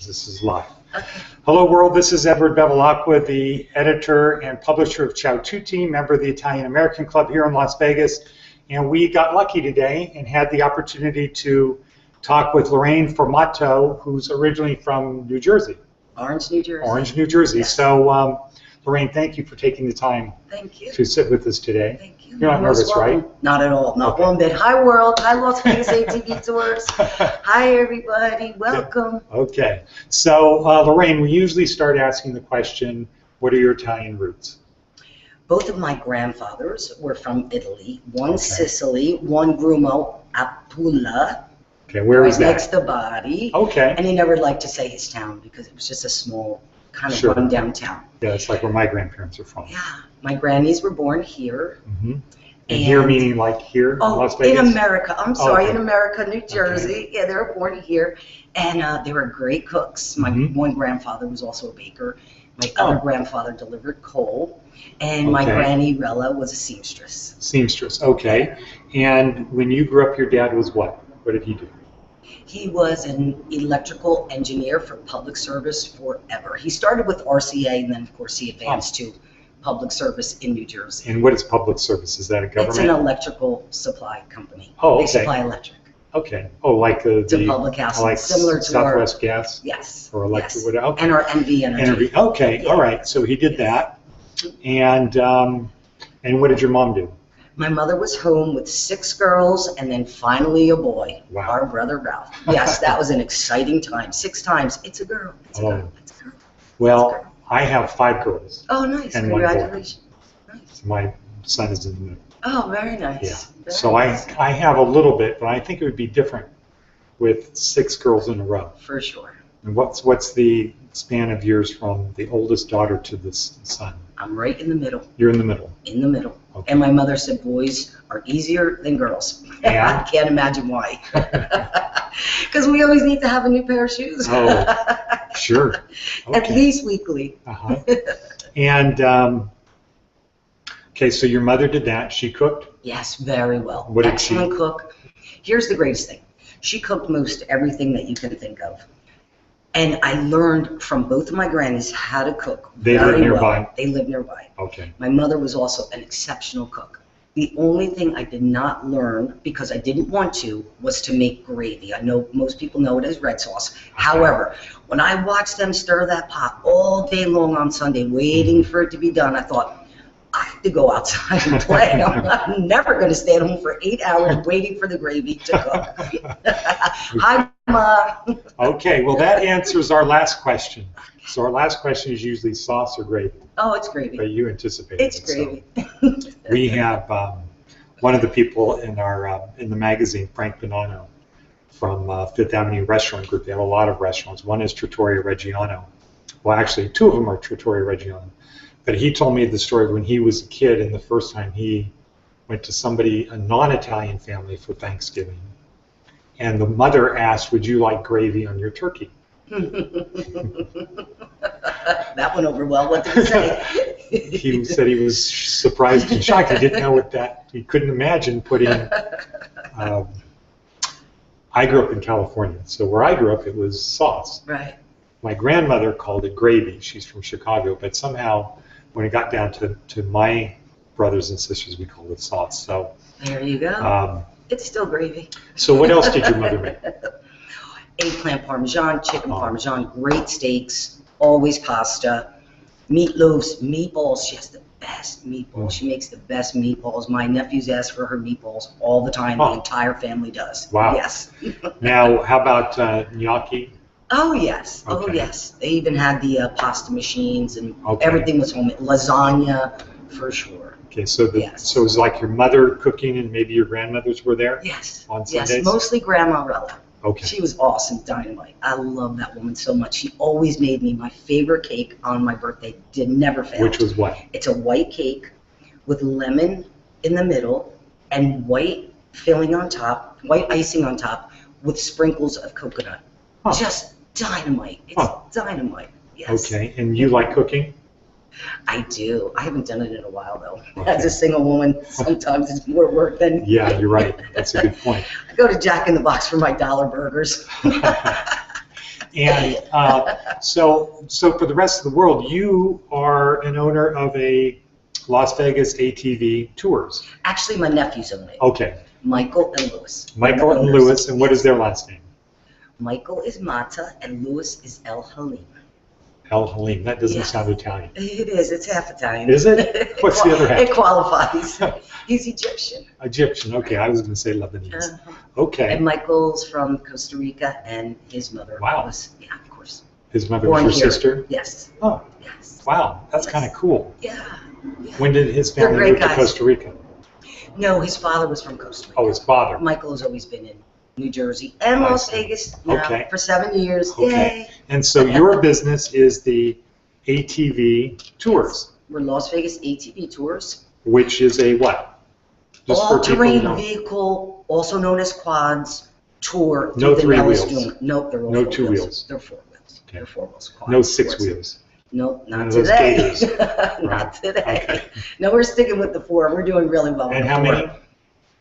This is live. Okay. Hello world, this is Edward Bevilacqua, the editor and publisher of Ciao Tutti, member of the Italian American Club here in Las Vegas. And we got lucky today and had the opportunity to talk with Loraine Formato, who's originally from New Jersey. Orange, New Jersey. Orange, New Jersey. Yes. So, Loraine, thank you for taking the time to sit with us today. Thank you. You're not nervous, right? Not at all. Not one bit. Hi, world. Hi, Las Vegas ATV Tours. Hi, everybody. Welcome. Okay. So, Loraine, we usually start asking the question, what are your Italian roots? Both of my grandfathers were from Italy. One Sicily, one Grumo, Apula. Okay, where is that? Next to Bari. Okay. And he never liked to say his town because it was just a small, kind of run-down town. Yeah, it's like where my grandparents are from. Yeah. My grannies were born here. Mm-hmm. And here meaning like here in Las Vegas? In America. I'm sorry, in America, New Jersey. Okay. Yeah, they were born here. And they were great cooks. My one grandfather was also a baker. My other grandfather delivered coal. And my granny, Rella, was a seamstress. Seamstress, okay. And when you grew up, your dad was what? What did he do? He was an electrical engineer for public service forever. He started with RCA, and then, of course, he advanced to public service in New Jersey. And what is public service? Is that a government? It's an electrical supply company. Oh, okay. They supply electric. Okay. Oh, like the public housing, like similar to Southwest Gas? Yes. Or electric? Yes. Okay. And our NV Energy. Okay. Yeah. All right. So he did that. And what did your mom do? My mother was home with 6 girls and then finally a boy, our brother Ralph. Yes, that was an exciting time. 6 times. It's a girl. It's a girl. It's a girl. Well, I have 5 girls. Oh, nice. And congratulations. Nice. My son is in the middle. Oh, very nice. Yeah. So I have a little bit, but I think it would be different with 6 girls in a row. For sure. And what's the span of years from the oldest daughter to the son? I'm right in the middle. You're in the middle. In the middle. Okay. And my mother said boys are easier than girls. Yeah. I can't imagine why. Because we always need to have a new pair of shoes. Oh, sure. Okay. At least weekly. And, okay, so your mother did that. She cooked? Yes, very well. What did Excellent cook. Here's the greatest thing. She cooked most everything that you can think of. And I learned from both of my grannies how to cook. They live nearby? Well. They live nearby. Okay. My mother was also an exceptional cook. The only thing I did not learn, because I didn't want to, was to make gravy. I know most people know it as red sauce. However, when I watched them stir that pot all day long on Sunday, waiting for it to be done, I thought, I have to go outside and play. I'm never going to stay at home for 8 hours waiting for the gravy to cook. Hi, Ma. Okay, well that answers our last question. So our last question is usually sauce or gravy. Oh, it's gravy. But you anticipated It's gravy. So we have one of the people in our in the magazine, Frank Bonanno, from Fifth Avenue Restaurant Group. They have a lot of restaurants. One is Trattoria Reggiano. Well, actually, 2 of them are Trattoria Reggiano. But he told me the story of when he was a kid and the first time he went to a non-Italian family for Thanksgiving. And the mother asked, would you like gravy on your turkey? That went over well. What did he say? He said he was surprised and shocked. He didn't know what that, he couldn't imagine putting, I grew up in California. So where I grew up, it was sauce. Right. My grandmother called it gravy. She's from Chicago, but somehow when it got down to my brothers and sisters, we called it sauce. So there you go. It's still gravy. So what else did your mother make? Eggplant parmesan, chicken parmesan, great steaks, always pasta, meatloafs, meatballs. She has the best meatballs. She makes the best meatballs. My nephews ask for her meatballs all the time. The entire family does. Wow. Yes. Now, how about gnocchi? Oh, yes. Okay. Oh, yes. They even had the pasta machines and everything was homemade. Lasagna, for sure. Okay, so so it was like your mother cooking and maybe your grandmothers were there? Yes. On Sundays? Yes, mostly Grandma Rella. Okay. She was awesome, dynamite. I love that woman so much. She always made me my favorite cake on my birthday. Did never fail. Which was what? It's a white cake with lemon in the middle and white filling on top, white icing on top with sprinkles of coconut. Just dynamite. It's dynamite. Yes. Okay, and you like cooking? I do. I haven't done it in a while, though. Okay. As a single woman, sometimes it's more work than... Yeah, you're right. That's a good point. I go to Jack in the Box for my dollar burgers. And so for the rest of the world, you are an owner of a Las Vegas ATV Tours. Actually, my nephews own it. Okay. Michael and Louis. Michael and Louis, and what is their last name? Michael is Mata and Louis is El Halim. El Halim. That doesn't Yes. sound Italian. It is. It's half Italian. Is it? What's the other half? It qualifies. He's Egyptian. Egyptian. Okay, I was going to say Lebanese. Okay. And Michael's from Costa Rica, and his mother was, yeah, of course. His mother Born was your here. sister? Yes. Oh, Yes. wow. That's kind of cool. Yeah. Yeah. When did his They're family great move to guys. Costa Rica? No, his father was from Costa Rica. Oh, his father. Michael has always been in New Jersey and I Las see. Vegas you know, Okay. for 7 years. Okay. Yay. And so your business is the ATV Tours, We're Las Vegas ATV Tours. which is a what? Just for people who All-terrain know. vehicle, also known as quads, tour. No through the three Nellis wheels. Dune. Nope, they're all No four two wheels. They're 4 wheels. Okay. They're 4 wheels. Quad No six tours. wheels. Nope, None not of those today. gators. Not Right. today. Okay. No, we're sticking with the 4. We're doing really well with And the how 4. many?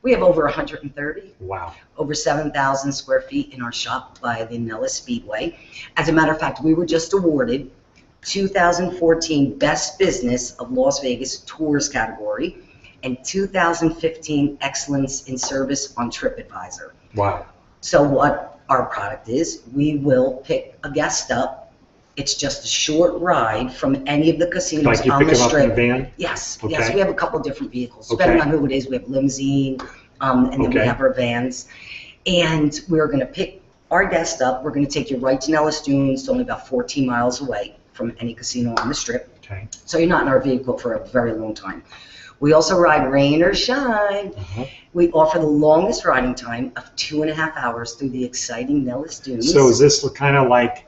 We have over 130. Wow. Over 7,000 square feet in our shop by the Nellis Speedway. As a matter of fact, we were just awarded 2014 Best Business of Las Vegas Tours category and 2015 Excellence in Service on TripAdvisor. Wow. So what our product is, we will pick a guest up. It's just a short ride from any of the casinos Like you on pick the them up in a strip. van? Yes, Okay. yes, we have a couple different vehicles. Depending Okay. on who it is, we have limousine, and then we Okay. have our vans. And we're going to pick our guest up. We're going to take you right to Nellis Dunes. It's only about 14 miles away from any casino on the strip. Okay. So you're not in our vehicle for a very long time. We also ride rain or shine. Uh-huh. We offer the longest riding time of 2.5 hours through the exciting Nellis Dunes. So is this kind of like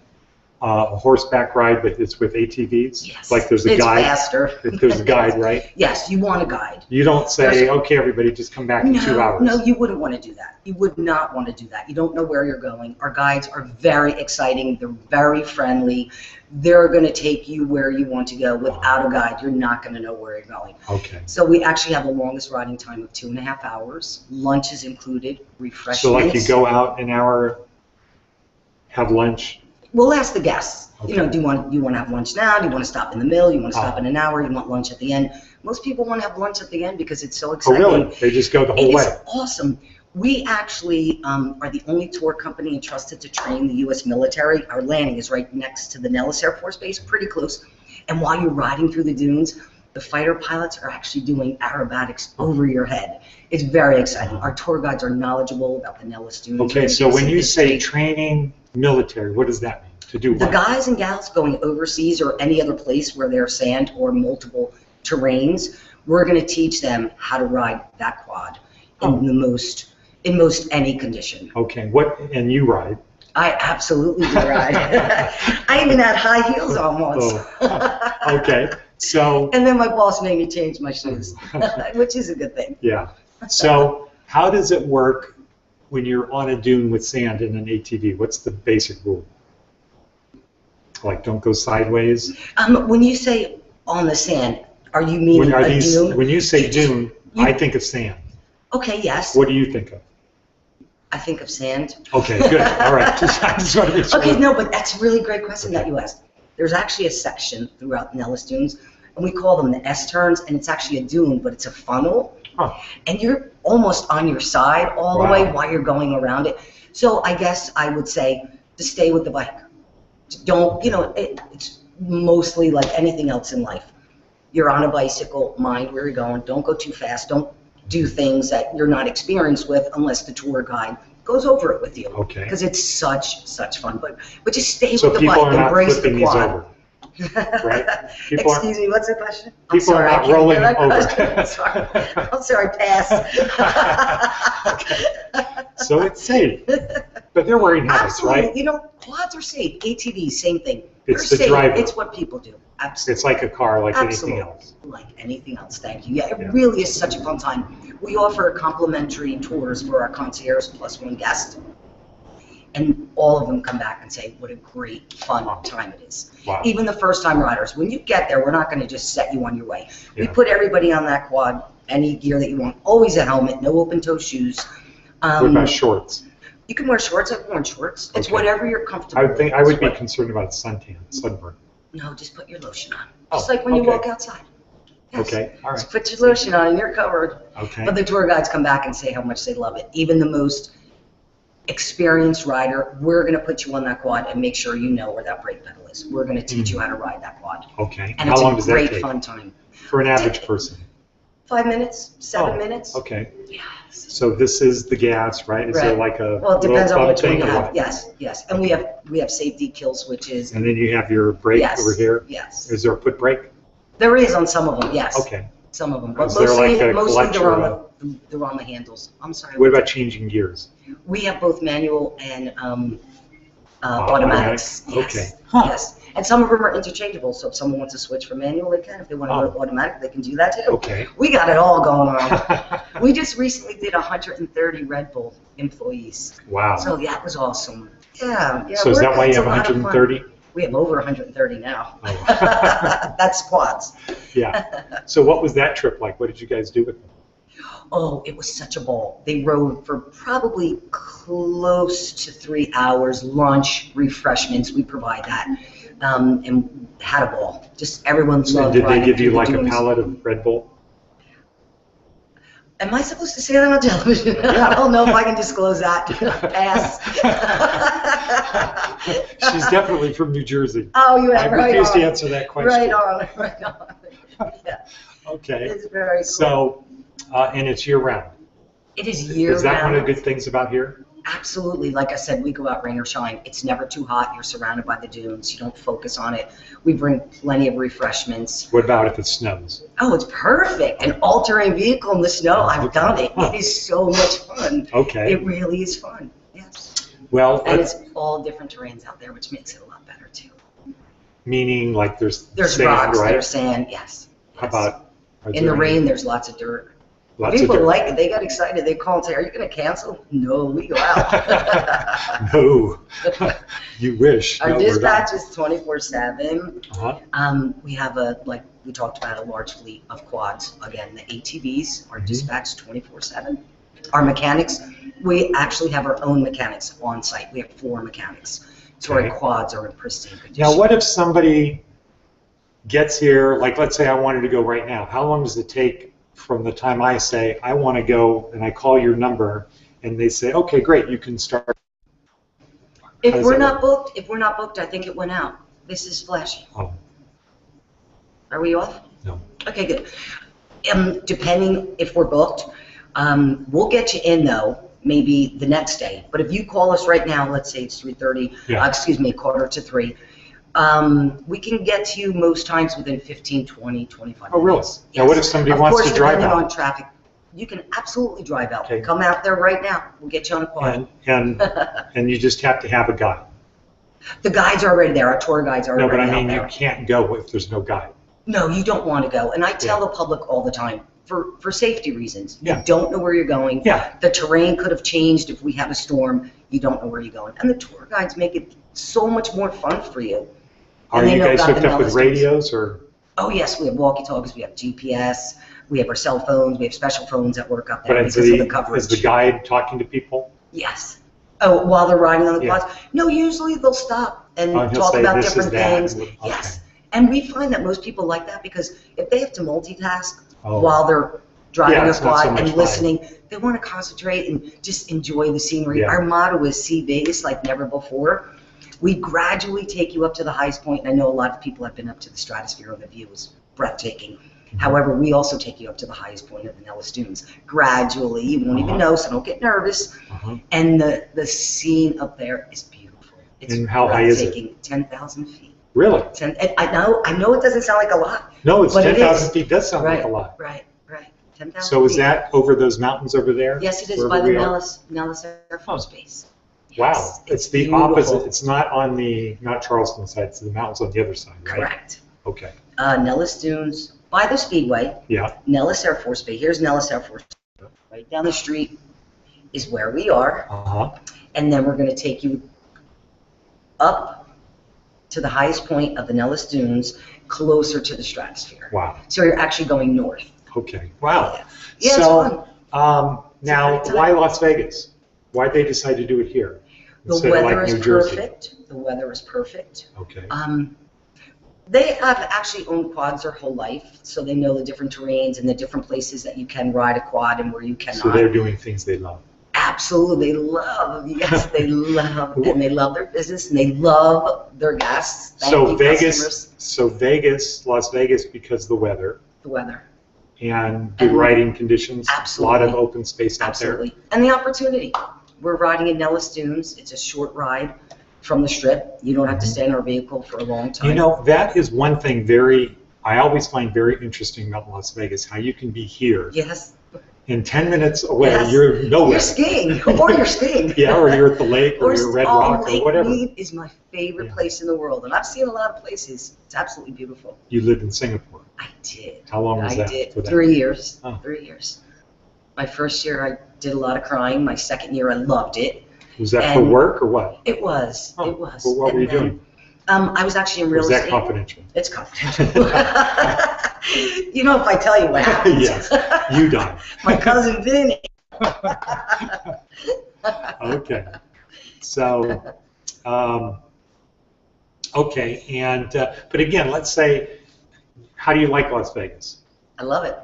a horseback ride, but it's with ATVs? Yes. Like there's a It's guide? faster. There's a guide, right? Yes, you want a guide. You don't say, There's- okay, everybody, just come back in 2 hours. No, you wouldn't want to do that. You would not want to do that. You don't know where you're going. Our guides are very exciting. They're very friendly. They're going to take you where you want to go. Without a guide, you're not going to know where you're going. Okay. So we actually have the longest riding time of 2.5 hours. Lunch is included, refreshments. So like you go out an hour, have lunch? We'll ask the guests. You know, Okay. do you want to have lunch now? Do you want to stop in the middle? You want to stop Oh. in an hour? You want lunch at the end? Most people want to have lunch at the end because it's so Oh, exciting. really? They just go the whole It way? is awesome. We actually are the only tour company entrusted to train the U.S. military. Our landing is right next to the Nellis Air Force Base, pretty close. And while you're riding through the dunes, the fighter pilots are actually doing aerobatics over your head. It's very exciting. Our tour guides are knowledgeable about the Nellis Dunes. Okay, so when you say training military, what does that mean? To do The what? guys and gals going overseas or any other place where there's sand or multiple terrains, we're going to teach them how to ride that quad in most any condition. Okay, and you ride? I absolutely do ride. I even had high heels on once. Oh, okay, so, And then my boss made me change my shoes, which is a good thing. yeah. So how does it work when you're on a dune with sand in an ATV? What's the basic rule? Like, don't go sideways? When you say on the sand, are you meaning a dune? When you say dune, I think of sand. Okay, yes. What do you think of? I think of sand. Okay, good. All right. I just want to make sure. Okay, no, but that's a really great question that you asked. There's actually a section throughout Nellis Dunes, and we call them the S-turns, and it's actually a dune, but it's a funnel, Huh. and you're almost on your side all the Wow. way while you're going around it. So I guess I would say to stay with the bike. Don't, it's mostly like anything else in life. You're on a bicycle, mind where you're going, don't go too fast, don't do things that you're not experienced with unless the tour guide goes over it with you. Okay. Because it's such fun. But just stay So with the people bike, are not embrace the flipping these quad. over, right? People aren't- Excuse me, what's the question? People are I not can't rolling hear that over. question. I'm sorry, pass. So it's safe, but they're wearing helmets, Absolutely. right? Quads are safe. ATVs, same thing. It's They're the safe. driver. It's what people do. Absolutely. It's like a car, like Absolutely. anything else. Like anything else, thank you. Yeah, it Yeah. really is such a fun time. We offer complimentary tours for our concierge plus one guest. And all of them come back and say what a great, fun time it is. Wow. Even the first-time riders. When you get there, we're not going to just set you on your way. We Yeah. put everybody on that quad, any gear that you want. Always a helmet, no open-toe shoes. What about shorts? You can wear shorts. I've worn shorts. It's Okay. whatever you're comfortable I would think with. I would be It's what- concerned about suntan, sunburn. No, just put your lotion on. Oh, Just like when you okay. walk outside. Yes. Okay, all right. Just put your lotion on and you're covered. Okay. But the tour guides come back and say how much they love it. Even the most experienced rider, we're going to put you on that quad and make sure you know where that brake pedal is. We're going to teach you how to ride that quad. Okay. And How it's long a does that great take? fun time. For an average person? 5 minutes, 7 Oh, minutes. Okay. Yes. So this is the gas, right? Is there Right. like a Well, it depends little on thumb which one thing you or have. what? Yes, yes. And we have safety kill switches. And then you have your brake Yes, over here? yes. Is there a foot brake? There is on some of them, yes. Okay. Some of them, but Is there like a mostly clutch they're or on they're on the handles. I'm sorry. What about changing gears? We have both manual and Automatic? automatics. Yes. Okay. Huh. Yes. And some of them are interchangeable, so if someone wants to switch from manual, they can. If they want to go automatic, they can do that too. Okay. We got it all going on. We just recently did 130 Red Bull employees. Wow. So yeah, it was awesome. Yeah. So is that why you it's a have lot of fun. 130? We have over 130 now. Oh. That's squads. Yeah. So what was that trip like? What did you guys do with them? Oh, it was such a ball. They rode for probably close to 3 hours, lunch, refreshments, we provide that, and had a ball. Just everyone So loved did they riding give you through the like a dunes. pallet of Red Bull? Am I supposed to say that on television? Yeah. I don't know if I can disclose that. Pass. She's definitely from New Jersey. Oh, you I have right refuse on. to answer that question. Right on, right on. Yeah, Okay. it's very cool. So, and it's year round. It is year-round. Is that one of the good things about here? Absolutely. Like I said, we go out rain or shine. It's never too hot. You're surrounded by the dunes. You don't focus on it. We bring plenty of refreshments. What about if it snows? Oh, it's perfect. An all-terrain vehicle in the snow. I've done it. It is so much fun. Okay. It really is fun. Yes. Well, And it's all different terrains out there, which makes it a lot better too. meaning like there's There's sand, rocks, right? there's sand. Yes. How Yes. about In the rain, there's lots of dirt. Lots People of dirt. like it. They got excited. They call and say, "Are you going to cancel?" No, we go out. No, you wish. Our No, we're dispatch not. is 24/7. Uh-huh. We have like we talked about, a large fleet of quads. Again, the ATVs are Mhm. dispatched 24/7. Our mechanics, we actually have our own mechanics on site. We have 4 mechanics. So Okay. our quads are in pristine condition. Now, what if somebody gets here, like let's say I wanted to go right now. How long does it take from the time I say I want to go and I call your number and they say, okay, great, you can start? If How does we're that not booked, I think it went out. This is flashy. Oh, Are we off? no. Okay, good. Depending if we're booked, we'll get you in though, maybe the next day. But if you call us right now, let's say it's 3:30, Yeah. excuse me, 2:45, we can get to you most times within 15, 20, 25 Oh, really? minutes. Now, what if somebody Of wants course, to drive depending on out? traffic, you can absolutely drive out. Okay. Come out there right now. We'll get you on a quad. And you just have to have a guide. The guides are already there. Our tour guides are No, but already I mean, out you there. can't go if there's no guide. No, you don't want to go. And I tell Yeah. the public all the time, for safety reasons. Yeah. You don't know where you're going. Yeah. The terrain could have changed if we have a storm. You don't know where you're going. And the tour guides make it so much more fun for you. Are And they you know guys about hooked the up with Nellis radios or? Oh, yes, we have walkie-talkies, we have GPS, we have our cell phones, we have special phones that work up there But because of the coverage. is the guide talking to people? Yes. Oh, while they're riding on the Yeah. quads? No, usually they'll stop and Oh, and he'll talk say, about "This is different that," things. and- Yes. okay. And we find that most people like that because if they have to multitask Oh. while they're driving Yeah, a it's not so quad much and fun. listening, they want to concentrate and just enjoy the scenery. Yeah. Our motto is see Vegas like never before. We gradually take you up to the highest point, and I know a lot of people have been up to the stratosphere, and the view is breathtaking. Mm-hmm. However, we also take you up to the highest point of the Nellis Dunes. Gradually, you won't even Uh-huh. know, so don't get nervous. Uh-huh. And the scene up there is beautiful. It's And how high is it? breathtaking. 10,000 feet. Really? And I know it doesn't sound like a lot. No, it's But it 10,000 is. feet. Does sound like Right, a lot. right. 10,000 So is feet. that over those mountains over there? Yes, it is wherever by the we are? Nellis Air Force Base. Wow, Yes, it's the beautiful. opposite. It's not on the, not Charleston side, it's the mountains on the other side, right? Correct. Okay, Nellis Dunes by the Speedway, yeah, Nellis Air Force Base. Here's Nellis Air Force Base. Right down the street is where we are, uh-huh, and then we're going to take you up to the highest point of the Nellis Dunes, closer to the stratosphere. wow, So you're actually going north. okay, wow. Yeah, it's fun. So, now, It's a great why time. Las Vegas? Why'd they decide to do it here The instead of weather like is New Jersey? perfect. The weather is perfect. Okay. They have actually owned quads their whole life, so they know the different terrains and the different places that you can ride a quad and where you cannot. So they're doing things they love. Absolutely, they love. Yes, they love, and they love their business, and they love their guests. So Customers. Vegas, Las Vegas, because of the weather The weather. and good riding conditions. Absolutely. A lot of open space out Absolutely. there. And the opportunity. We're riding in Nellis Dunes. It's a short ride from the Strip. You don't have to stay in our vehicle for a long time. You know, that is one thing I always find very interesting about Las Vegas, how you can be here. Yes. And 10 minutes away, Yes. you're nowhere. You're skiing, or you're skiing. Yeah, or you're at the lake, or you're Red Rock, Lake or whatever. Mead is my favorite place in the world, and I've seen a lot of places. It's absolutely beautiful. You lived in Singapore. I did. How long was that? I did. for that? 3 years. Oh. 3 years. My first year, I did a lot of crying. My second year, I loved it. Was that for And work or what? It was. Oh, It was. well, what were you And then, doing? I was actually in Or real was that estate. confidential? It's confidential. You know, if I tell you what happened. Yes, you died. My cousin Vinny. Okay. So, okay, and but again, let's say, how do you like Las Vegas? I love it.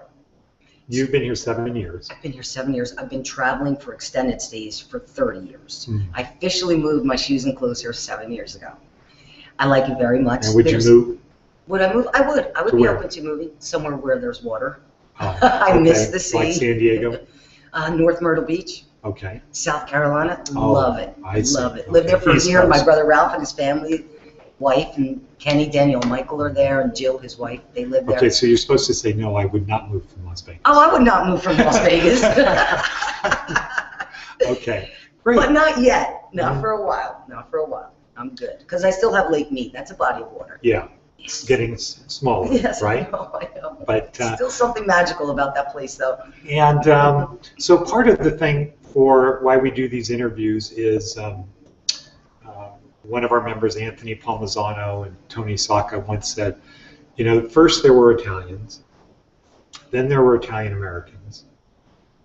You've been here 7 years. I've been here 7 years. I've been traveling for extended stays for 30 years. Mm. I officially moved my shoes and clothes here 7 years ago. I like it very much. And would you move? Would I move? I would. I would To be where? open to moving somewhere where there's water. Oh, I miss okay. the sea. Like San Diego? North Myrtle Beach, Okay. South Carolina. Oh, Love it. I see. Love it. Lived there Okay. for a East year. My Coast. brother Ralph and his family, wife, and Kenny, Daniel, Michael are there, and Jill, his wife. They live there. Okay, so you're supposed to say, no, I would not move from Las Vegas. Oh, I would not move from Las Vegas. Okay, great. But not yet. Not Mhm. for a while. Not for a while. I'm good. Because I still have Lake Mead. That's a body of water. Yeah, Yes. getting smaller, Yes, right? I know. But Still something magical about that place, though. and so part of the thing for why we do these interviews is one of our members, Anthony Palmisano and Tony Sacca, once said, you know, first there were Italians, then there were Italian Americans.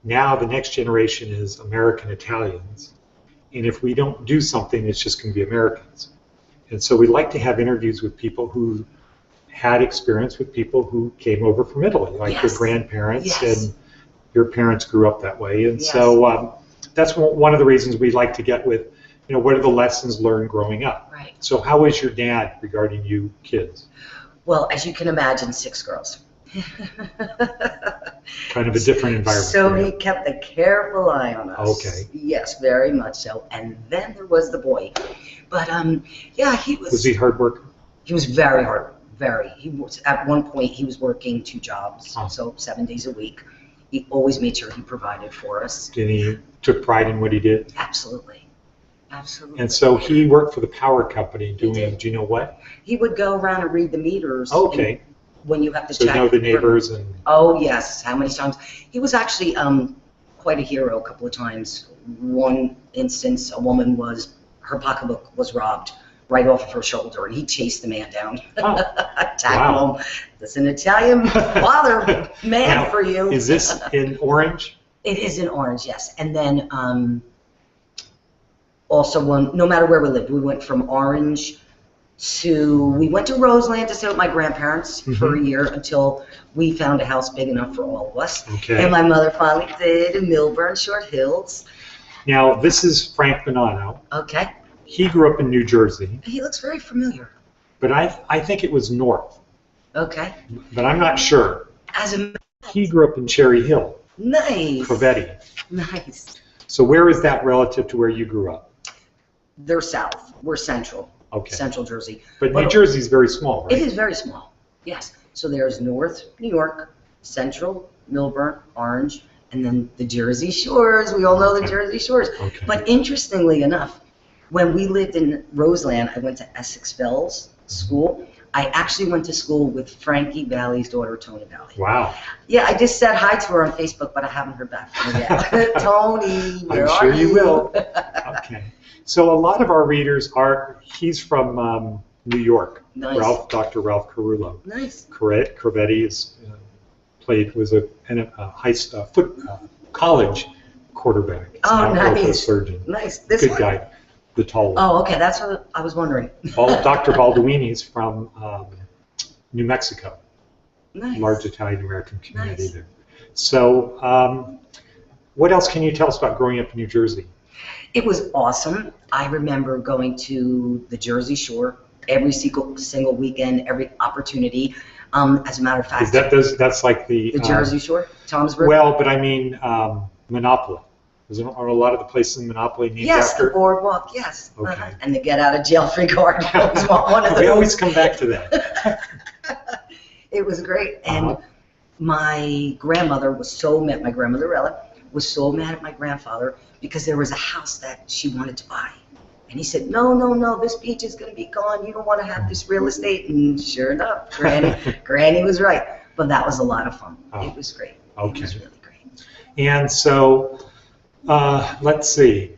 Now the next generation is American Italians. And if we don't do something, it's just going to be Americans. And so we like to have interviews with people who had experience with people who came over from Italy, like Yes. your grandparents Yes. and your parents grew up that way. And Yes. so that's one of the reasons we like to get with, you know, what are the lessons learned growing up? Right. So how was your dad regarding you kids? Well, as you can imagine, 6 girls. Kind of a different environment. So for he you. kept a careful eye on us. Okay. Yes, very much so. And then there was the boy. But yeah, he was. Was he hard worker? He was very hard. Very. He was at one point he was working 2 jobs, Oh. so 7 days a week. He always made sure he provided for us. Did he took pride in what he did? Absolutely. Absolutely. And so he worked for the power company doing, did. do you know what? He would go around and read the meters. Okay. When you have to So check. know the neighbors and, Oh, yes. How many times? He was actually quite a hero a couple of times. One instance, a woman her pocketbook was robbed right off of her shoulder, and he chased the man down. oh, Attacked Wow. him. That's an Italian father man Now, for you. is this in Orange? It is in Orange, yes. And then also no matter where we lived, we went from Orange we went to Roseland to stay with my grandparents for a year until we found a house big enough for all of us. Okay. And my mother finally did in Millburn, Short Hills. Now, this is Frank Bonanno. Okay. He grew up in New Jersey, He looks very familiar. but I think it was north, Okay. but I'm not sure. As a He grew up in Cherry Hill, nice. Crovetti. Nice. So where is that relative to where you grew up? They're south. We're central. Okay. Central Jersey. But New Jersey is very small, It right? is very small. Yes. So there's North New York, Central, Millburn, Orange, and then the Jersey Shores. We all know the Okay. Jersey Shores. Okay. But interestingly enough, when we lived in Roseland, I went to Essex Fells School. I actually went to school with Frankie Valli's daughter, Tony Valli. Wow. Yeah, I just said hi to her on Facebook, but I haven't heard back from her yet. Tony, where I'm sure are you will. Okay. So a lot of our readers he's from New York. Nice. Dr. Ralph Carullo. Nice. Crovetti was a college quarterback. He's Oh, an ortho nice. surgeon. Nice. This Good one? guy. The tall one. Oh, okay. That's what I was wondering. Dr. Balduini's from New Mexico. Nice. Large Italian American community Nice. there. So, what else can you tell us about growing up in New Jersey? It was awesome. I remember going to the Jersey Shore every single weekend, every opportunity. As a matter of fact, Is that's like the Jersey Shore, Tom's River? Well, but I mean Monopoly. Are a lot of the places in Monopoly named Yes, after? the boardwalk, yes. Okay. And the get out of jail free card. I always want one of those. We always come back to that. It was great. And my grandmother was so mad, my grandmother Ella was so mad at my grandfather because there was a house that she wanted to buy. And he said, no, this beach is going to be gone. You don't want to have this real estate. And sure enough, Granny was right. But that was a lot of fun. It was great. Okay. It was really great. And so, let's see.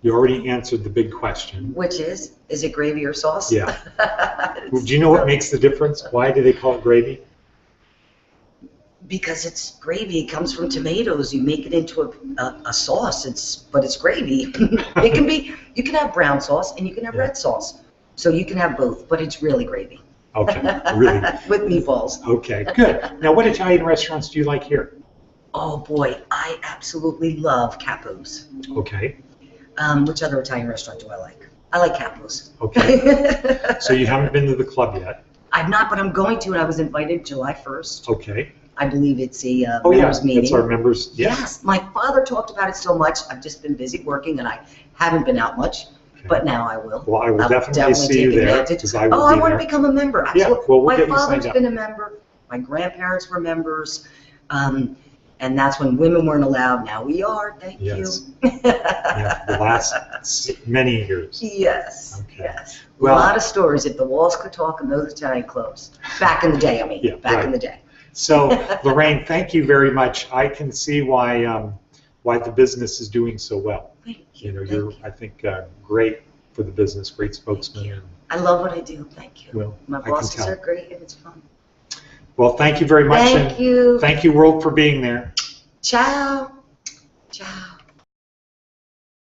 You already answered the big question. Which is it gravy or sauce? Yeah. Do you know what makes the difference? Why do they call it gravy? Because it's gravy. It comes from tomatoes. You make it into a sauce. But it's gravy. It can be. You can have brown sauce and you can have red sauce. So you can have both. But it's really gravy. Okay. Really. With meatballs. Okay. Good. Now, what Italian restaurants do you like here? Oh boy, I absolutely love Capo's. Okay. Which other Italian restaurant do I like? I like Capo's. Okay. So you haven't been to the club yet? I've not, but I'm going to, and I was invited July 1st. Okay. I believe it's a members meeting. It's our members. Yeah. Yes, my father talked about it so much. I've just been busy working, and I haven't been out much. Okay. But now I will. Well, I will I'll definitely see you take there advantage. because I will I be want to there. become a member. Yeah, Absolutely. well, we'll My get you father's signed up. been a member. My grandparents were members. And that's when women weren't allowed. Now we are. Thank Yes. you. Yeah, the last many years. Yes. Okay. Yes. Well- a lot of stories. If the walls could talk and those Italian clubs. Back in the day, I mean. Yeah, back right. in the day. So, Loraine, thank you very much. I can see why the business is doing so well. Thank you. You know, Thank you're, you. I think, great for the business, great spokesman. you. And, I love what I do. Thank you. well, My I can bosses tell. are great and it's fun. Well, thank you very much. Thank you. Thank you, world, for being there. Ciao. Ciao.